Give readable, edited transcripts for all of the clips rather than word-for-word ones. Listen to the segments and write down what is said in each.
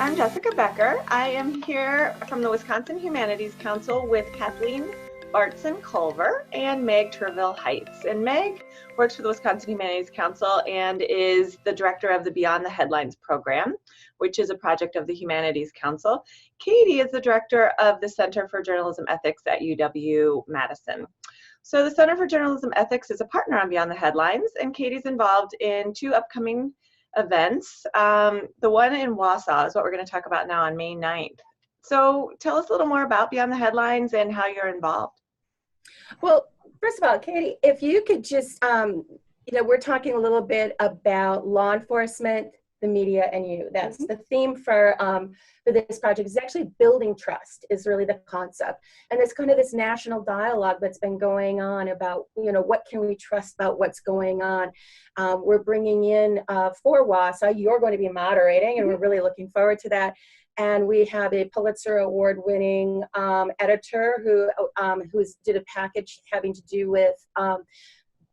I'm Jessica Becker. I am here from the Wisconsin Humanities Council with Kathleen Bartzen Culver and Meg Turville-Heitz. And Meg works for the Wisconsin Humanities Council and is the director of the Beyond the Headlines program, which is a project of the Humanities Council. Katie is the director of the Center for Journalism Ethics at UW-Madison. So the Center for Journalism Ethics is a partner on Beyond the Headlines, and Katie's involved in two upcoming events. The one in Wausau is what we're going to talk about now on May 9th. So tell us a little more about Beyond the Headlines and how you're involved. Well, first of all, Katie, if you could just, we're talking a little bit about law enforcement, the media, and you. That's the theme for this project. Is actually building trust is really the concept. And there's kind of this national dialogue that's been going on about, what can we trust about what's going on. We're bringing in for Wausau, you're going to be moderating, and we're really looking forward to that. And we have a Pulitzer Award-winning editor who did a package having to do with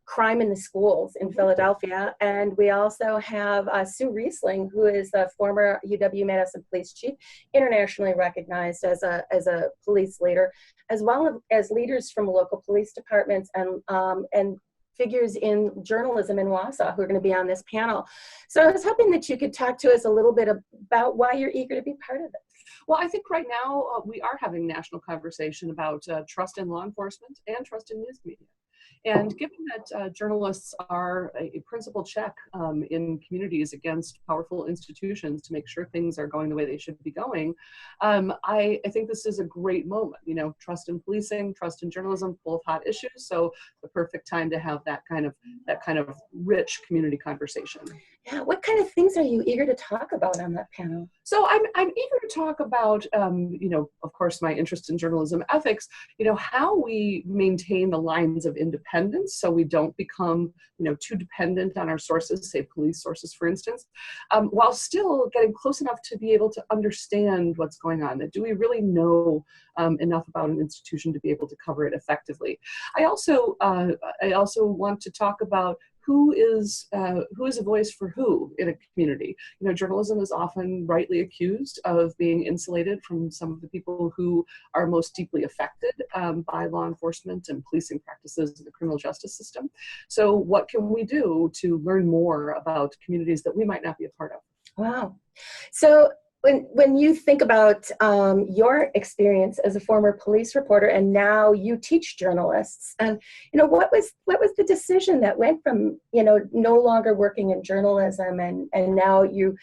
crime in the schools in Philadelphia. And we also have Sue Riesling, who is the former UW-Madison police chief, internationally recognized as a police leader, as well as leaders from local police departments and figures in journalism in Wausau who are going to be on this panel. So I was hoping that you could talk to us a little bit about why you're eager to be part of this. Well, I think right now we are having national conversation about trust in law enforcement and trust in news media. And given that journalists are a principal check in communities against powerful institutions to make sure things are going the way they should be going, I think this is a great moment. Trust in policing, trust in journalism, both hot issues. So the perfect time to have that kind of rich community conversation. Yeah, what kind of things are you eager to talk about on that panel? So I'm eager to talk about, of course, my interest in journalism ethics, how we maintain the lines of independence so we don't become, too dependent on our sources, say police sources, for instance, while still getting close enough to be able to understand what's going on. Do we really know enough about an institution to be able to cover it effectively? I also want to talk about who is a voice for who in a community. Journalism is often rightly accused of being insulated from some of the people who are most deeply affected by law enforcement and policing practices in the criminal justice system. So what can we do to learn more about communities that we might not be a part of? Wow. So when you think about your experience as a former police reporter, and now you teach journalists, and what was the decision that went from no longer working in journalism and now you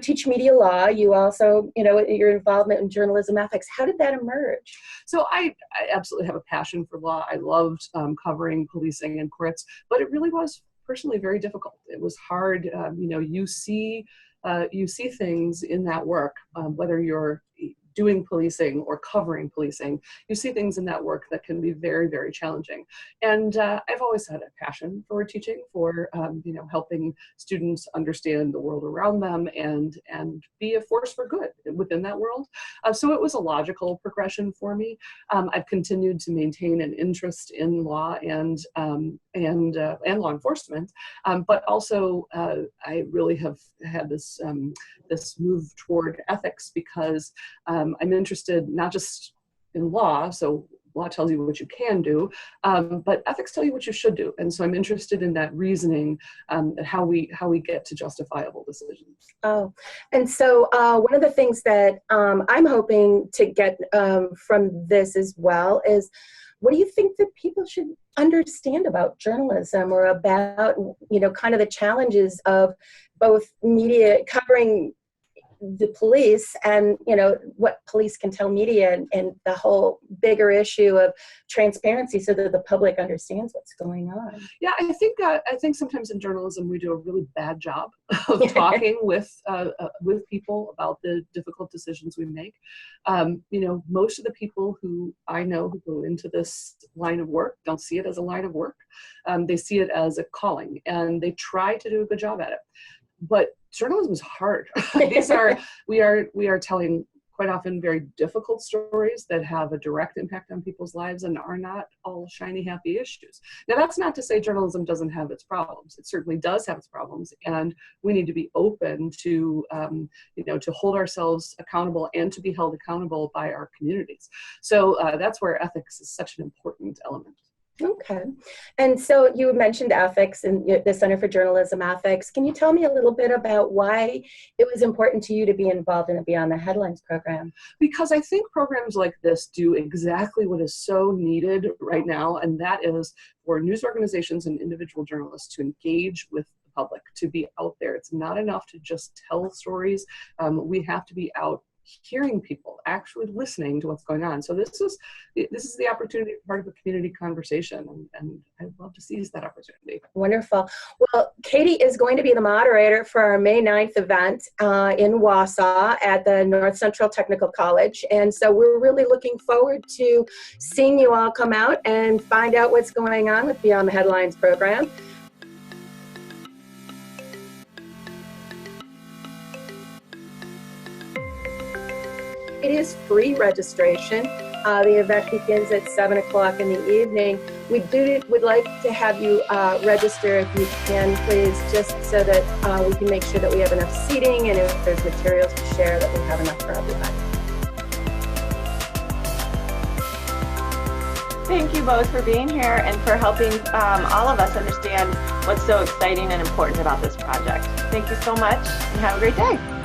teach media law, you also your involvement in journalism ethics. How did that emerge? So I absolutely have a passion for law. I loved covering policing and courts, but it really was personally very difficult. It was hard. You see things in that work, whether you're doing policing or covering policing, you see things in that work that can be very, very challenging. And I've always had a passion for teaching, for helping students understand the world around them and be a force for good within that world. So it was a logical progression for me. I've continued to maintain an interest in law and law enforcement, but also I really have had this move toward ethics because I'm interested not just in law, so law tells you what you can do, but ethics tell you what you should do. And so I'm interested in that reasoning and how we get to justifiable decisions. Oh, and so one of the things that I'm hoping to get from this as well is, what do you think that people should understand about journalism, or about, kind of the challenges of both media covering the police and, what police can tell media, and the whole bigger issue of transparency so that the public understands what's going on? Yeah, I think sometimes in journalism we do a really bad job of talking with people about the difficult decisions we make. Most of the people who I know who go into this line of work don't see it as a line of work. They see it as a calling, and they try to do a good job at it. But journalism is hard. We are telling quite often very difficult stories that have a direct impact on people's lives and are not all shiny, happy issues. Now, that's not to say journalism doesn't have its problems. It certainly does have its problems, and we need to be open to, to hold ourselves accountable and to be held accountable by our communities. So that's where ethics is such an important element. Okay. And so you mentioned ethics and the Center for Journalism Ethics. Can you tell me a little bit about why it was important to you to be involved in the Beyond the Headlines program? Because I think programs like this do exactly what is so needed right now, and that is for news organizations and individual journalists to engage with the public, to be out there. It's not enough to just tell stories. We have to be out hearing people, actually listening to what's going on. So this is the opportunity to be part of a community conversation, and I'd love to seize that opportunity. Wonderful. Well, Katie is going to be the moderator for our May 9th event in Wausau at the North Central Technical College. And so we're really looking forward to seeing you all come out and find out what's going on with Beyond the Headlines program. It is free registration. The event begins at 7 o'clock in the evening. We would like to have you register if you can, please, just so that we can make sure that we have enough seating, and if there's materials to share, that we have enough for everybody. Thank you both for being here and for helping all of us understand what's so exciting and important about this project. Thank you so much, and have a great day.